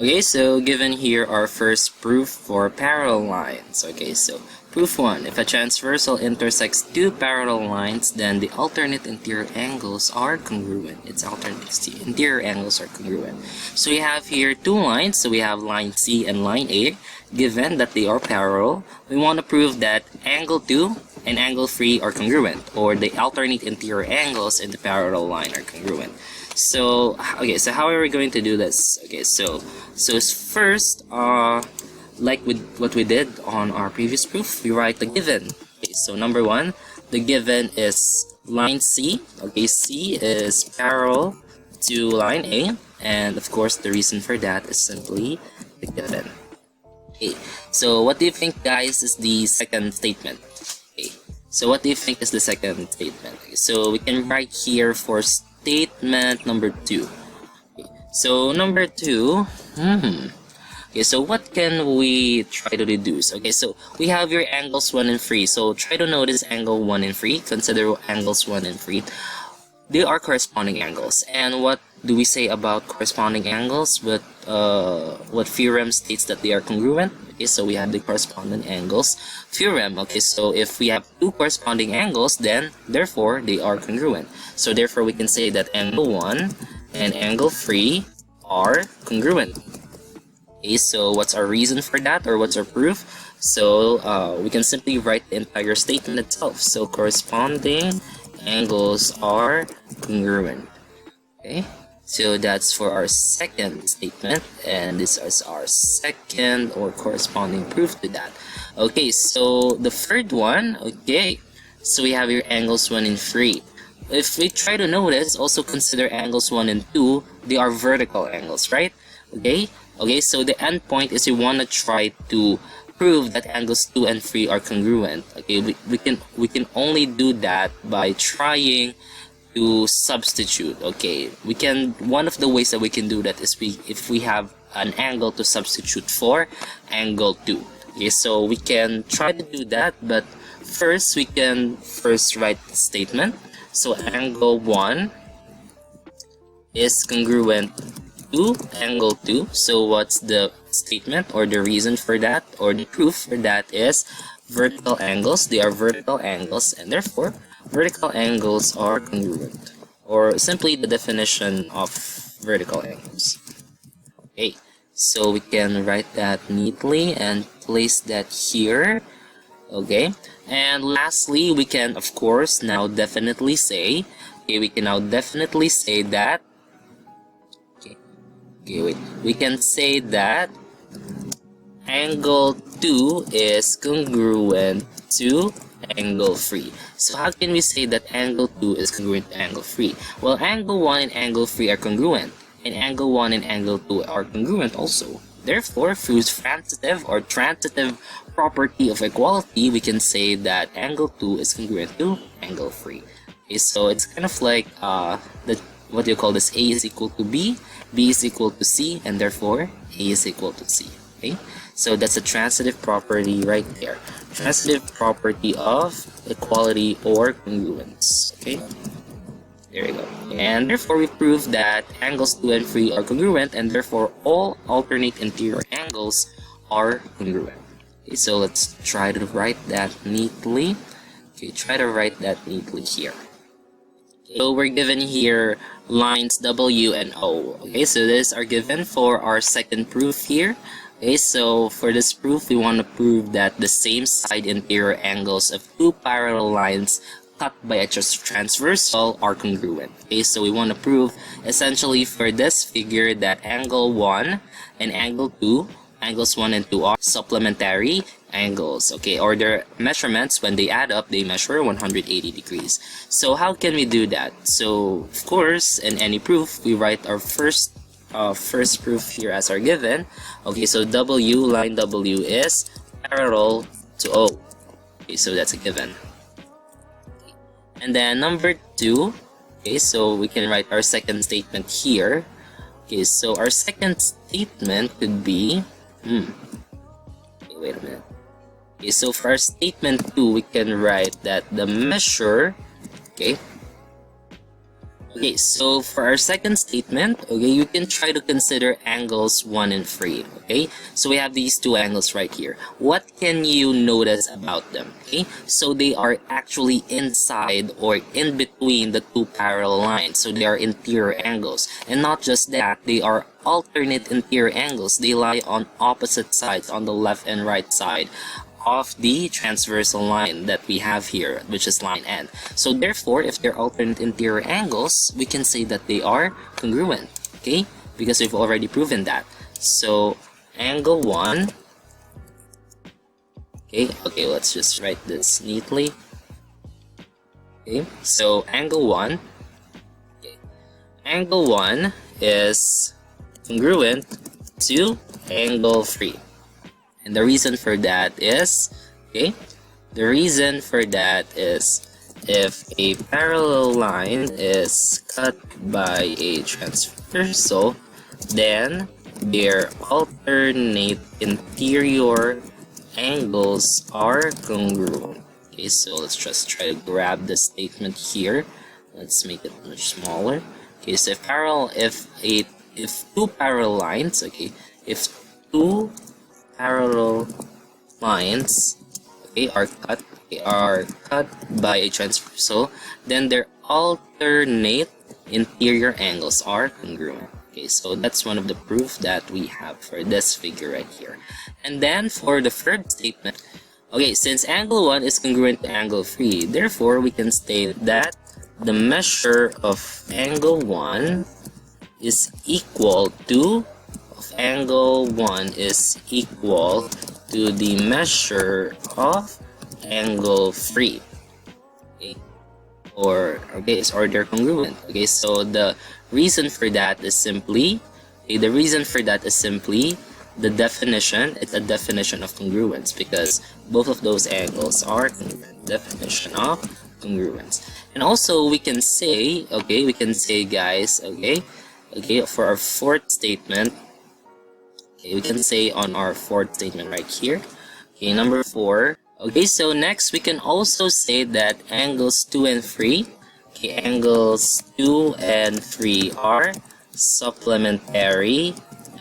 Okay, so given here our first proof for parallel lines. Okay, so proof 1. If a transversal intersects two parallel lines, then the alternate interior angles are congruent. Its alternate interior angles are congruent. So we have here two lines. So we have line C and line A. Given that they are parallel, we want to prove that angle 2 and angle 3 are congruent, or the alternate interior angles in the parallel line are congruent. So okay, so how are we going to do this? Okay, so first, like with what we did on our previous proof, we write the given. Okay, so number 1, the given is line C. Okay, C is parallel to line A, and of course the reason for that is simply the given. Okay, so what do you think, guys, is the second statement? Okay, so what do you think is the second statement? Okay, so we can write here for statement number 2. Okay, so number 2, okay, so what can we try to deduce? Okay, so we have your angles 1 and 3. So try to notice angle 1 and 3. Consider angles 1 and 3. They are corresponding angles. And what do we say about corresponding angles? But what theorem states that they are congruent? Okay, so we have the corresponding angles theorem. Okay, so if we have two corresponding angles, then therefore they are congruent. So therefore we can say that angle 1 and angle 3 are congruent. Okay, so what's our reason for that, or what's our proof? So we can simply write the entire statement itself. So corresponding angles are congruent. Okay, so that's for our second statement, and this is our second or corresponding proof to that. Okay, so the third one, okay, so we have your angles 1 and 3. If we try to notice, also consider angles 1 and 2, they are vertical angles, right? Okay, so the end point is we want to try to prove that angles 2 and 3 are congruent. Okay, we can only do that by trying to substitute. Okay, one of the ways that we can do that is if we have an angle to substitute for angle 2. Okay, so we can try to do that, but first we can write the statement. So angle 1 is congruent to angle 2. So what's the statement or the reason for that, or the proof for that is vertical angles. They are vertical angles, and therefore vertical angles are congruent, or simply the definition of vertical angles. Okay, so we can write that neatly and place that here. Okay, and lastly, we can of course now definitely say, that we can say that angle 2 is congruent to angle 3. So how can we say that angle 2 is congruent to angle 3? Well, angle 1 and angle 3 are congruent, and angle 1 and angle 2 are congruent also. Therefore, through transitive or transitive property of equality, we can say that angle 2 is congruent to angle 3. Okay, so it's kind of like what do you call this? A is equal to B, B is equal to C, and therefore A is equal to C. Okay, so that's a transitive property right there. Transitive property of equality or congruence. Okay, there you go. And therefore we prove that angles 2 and 3 are congruent, and therefore all alternate interior angles are congruent. Okay, so let's try to write that neatly. Okay, try to write that neatly here. So we're given here lines W and O. Okay, so these are given for our second proof here. Okay, so for this proof, we want to prove that the same side interior angles of two parallel lines cut by a transversal are congruent. Okay, so we want to prove essentially for this figure that angle 1 and angle 2, angles 1 and 2 are supplementary angles. Okay, or their measurements, when they add up, they measure 180 degrees. So how can we do that? So of course, in any proof, we write our first proof here as our given. Okay, so line W is parallel to O. Okay, so that's a given. And then number 2, okay, so we can write our second statement here. Okay, so our second statement could be okay, wait a minute. Okay, so for our statement 2, we can write that the measure, okay, Okay, so for our second statement, okay, you can try to consider angles 1 and 3, okay? So we have these two angles right here. What can you notice about them, okay? So they are actually inside or in between the two parallel lines. So they are interior angles. And not just that, they are alternate interior angles. They lie on opposite sides, on the left and right side of the transversal line that we have here, which is line N. So therefore, if they're alternate interior angles, we can say that they are congruent, okay? Because we've already proven that. So angle 1, okay, let's just write this neatly. Okay, so angle 1, okay, angle 1 is congruent to angle 3. And the reason for that is, okay, the reason for that is if a parallel line is cut by a transversal, then their alternate interior angles are congruent. Okay, so let's just try to grab the statement here. Let's make it much smaller. Okay, so if two parallel lines, okay, if two parallel lines, okay, are cut by a transversal, then their alternate interior angles are congruent. Okay, so that's one of the proof that we have for this figure right here. And then for the third statement, okay, since angle 1 is congruent to angle 3, therefore we can state that the measure of angle 1 is equal to angle 1 is equal to the measure of angle 3. Okay, or they're congruent. Okay, so the reason for that is simply the definition. It's a definition of congruence because both of those angles are congruent. Definition of congruence. And also we can say, guys, for our fourth statement. Okay, we can say on our fourth statement right here. Okay, number 4. Okay, so next we can also say that angles 2 and 3. Okay, angles 2 and 3 are supplementary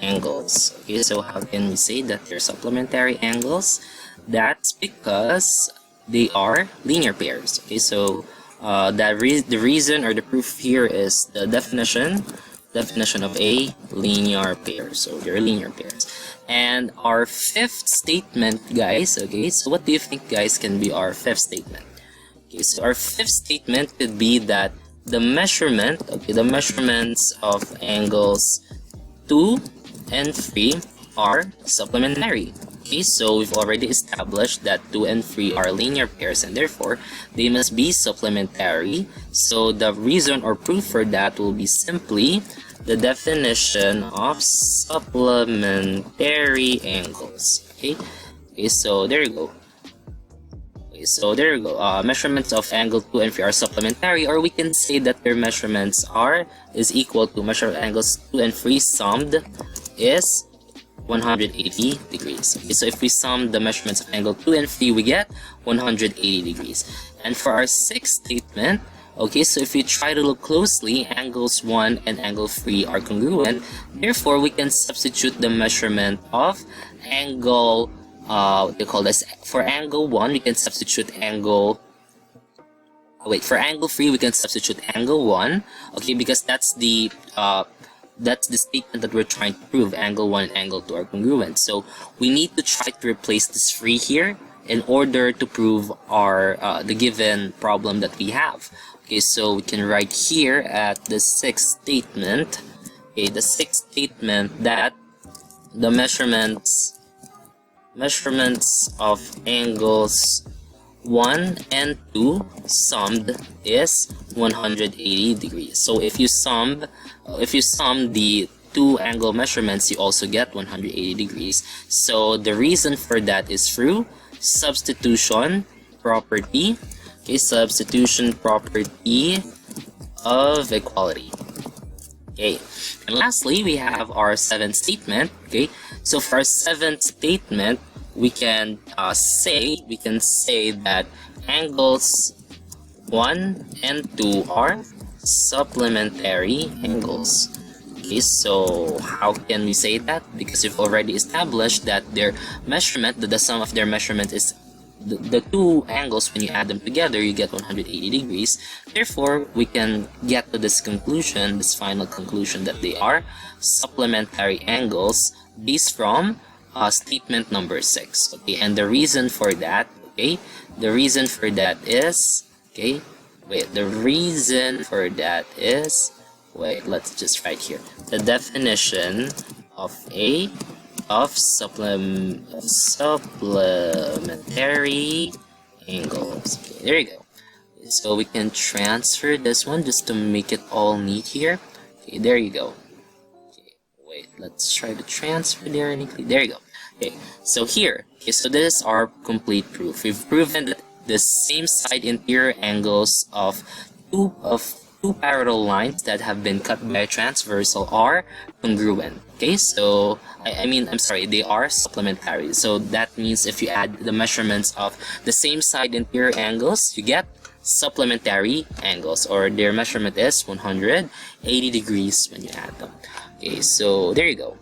angles. Okay, so how can we say that they're supplementary angles? That's because they are linear pairs. Okay, so the reason or the proof here is the definition of a linear pair. So they're linear pairs. And our fifth statement, guys, okay, so what do you think, guys, can be our fifth statement? Okay, so our fifth statement could be that the measurements of angles 2 and 3 are supplementary. Okay, so we've already established that 2 and 3 are linear pairs and therefore they must be supplementary. So the reason or proof for that will be simply the definition of supplementary angles. Okay, so there you go. Measurements of angle 2 and 3 are supplementary, or we can say that their measurements is equal to measure of angles 2 and 3 summed is 180 degrees. Okay, so if we sum the measurements of angle 2 and 3, we get 180 degrees. And for our sixth statement, okay, so if we try to look closely, angles 1 and angle 3 are congruent. Therefore, we can substitute the measurement of angle, for angle 1, we can substitute angle, for angle 3, we can substitute angle 1, okay, because that's the statement that we're trying to prove. Angle 1 and angle 2 are congruent. So we need to try to replace this 3 here in order to prove our the given problem that we have. Okay, so we can write here at the sixth statement, that the measurements of angles 1 and 2 summed is 180 degrees. So if you sum the two angle measurements, you also get 180 degrees. So the reason for that is through substitution property. Okay, substitution property of equality. Okay, and lastly, we have our seventh statement. Okay, so for our seventh statement, we can say that angles 1 and 2 are supplementary angles. Okay, so how can we say that? Because we've already established that their measurement, the sum of their measurement is the two angles. When you add them together, you get 180 degrees. Therefore, we can get to this conclusion, this final conclusion, that they are supplementary angles based from statement number 6. Okay, and the reason for that, okay, the reason for that is, okay, wait, the reason for that is, wait, let's just write here. The definition of supplementary angles. Okay, there you go. So we can transfer this one just to make it all neat here. Okay, there you go. Okay, wait, let's try to transfer there neatly. There you go. Okay, so here, okay, so this is our complete proof. We've proven that the same side interior angles of two parallel lines that have been cut by a transversal are congruent. Okay, so I'm sorry, they are supplementary. So that means if you add the measurements of the same side interior angles, you get supplementary angles, or their measurement is 180 degrees when you add them. Okay, so there you go.